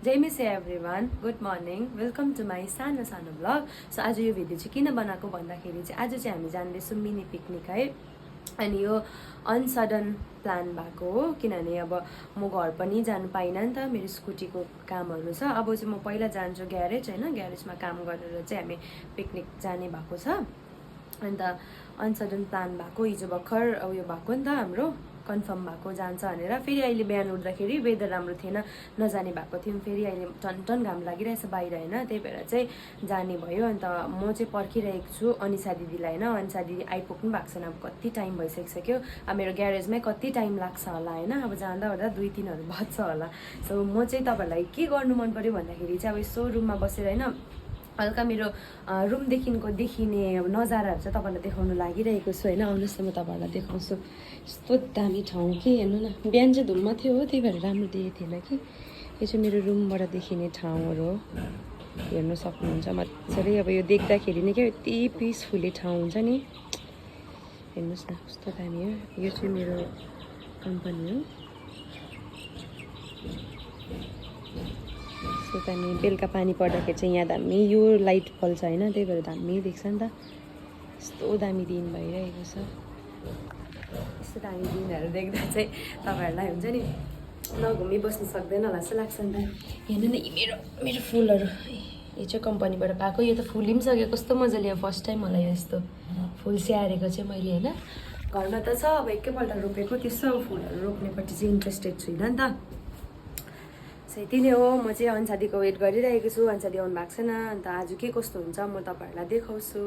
जय मिस everyone, good morning, welcome to my सानो सानो ब्लग। सो आज यो भिडियो चाहिँ किन बनाएको भन्दाखेरि चाहिँ आज चाहिँ हामी जाँदैछौँ मिनी पिकनिक है। अनि यो अनसडन प्लान भएको हो किनभने अब म घर पनि जानु पाइनँ नि त, मेरो स्कुटीको कामहरू छ। अब चाहिँ म पहिला जान्छु ग्यारेज होइन, ग्यारेजमा काम गरेर चाहिँ हामी पिकनिक जाने भएको छ। अन्त अनसडन प्लान भएको, हिजो भर्खर उयो भएको नि त हाम्रो कन्फर्म भएको जान्छ भनेर। फेरि अहिले बिहान उठ्दाखेरि वेदर राम्रो थिएन, नजाने भएको थियौँ। फेरि अहिले टन घाम लागिरहेछ बाहिर होइन, त्यही भएर चाहिँ जाने भयो। अन्त म चाहिँ पर्खिरहेको छु अनिसा दिदीलाई होइन। अनिसा दिदी आइपुग्नु भएको छैन, अब कति टाइम भइसकिसक्यो। अब मेरो ग्यारेजमै कति टाइम लाग्छ होला होइन, अब जाँदा ओर्दा 2-3 बज्छ होला। सो म चाहिँ तपाईँहरूलाई के गर्नु मन पऱ्यो भन्दाखेरि चाहिँ अब यसो रुममा बसेर होइन हल्का मेरो रुमदेखिको देखिने अब नजाराहरू चाहिँ तपाईँहरूलाई देखाउनु लागिरहेको छु होइन। आउनुहोस् न म तपाईँहरूलाई देखाउँछु। यस्तो दामी ठाउँ कि हेर्नु न, बिहान चाहिँ धुम्म थियो हो, त्यही भएर राम्रो देखेको थिएन कि। यो चाहिँ मेरो रुमबाट देखिने ठाउँहरू हो, हेर्नु सक्नुहुन्छ मजाले। अब यो देख्दाखेरि नै क्या यति पिसफुली ठाउँ हुन्छ नि, हेर्नुहोस् न कस्तो दामी हो। यो चाहिँ मेरो कम्पनी हो। यस्तो दामी, बेलुका पानी पर्दाखेरि चाहिँ यहाँ दामी यो लाइट बल्छ होइन, त्यही भएर दामी देख्छ नि त। यस्तो दामी दिन भइरहेको छ। यस्तो दामी दिनहरू देख्दा चाहिँ तपाईँहरूलाई हुन्छ नि नघुमी बस्नु सक्दैन होला जस्तो लाग्छ नि त। हेर्नु न यी मेरो फुलहरू, यो चाहिँ कम्पनीबाट पाएको। यो त फुली पनि सक्यो, कस्तो मजाले। फर्स्ट टाइम मलाई यस्तो फुल स्याहारेको चाहिँ मैले होइन। घरमा त छ अब एकैपल्ट रोपेको, त्यस्तो फुलहरू रोप्नेपट्टि चाहिँ इन्ट्रेस्टेड छुइनँ नि त। त्यति नै हो। म चाहिँ अन्सादीको वेट गरिरहेको छु, अन्सादी आउनु भएको छैन। अन्त आज के कस्तो हुन्छ म तपाईँहरूलाई देखाउँछु।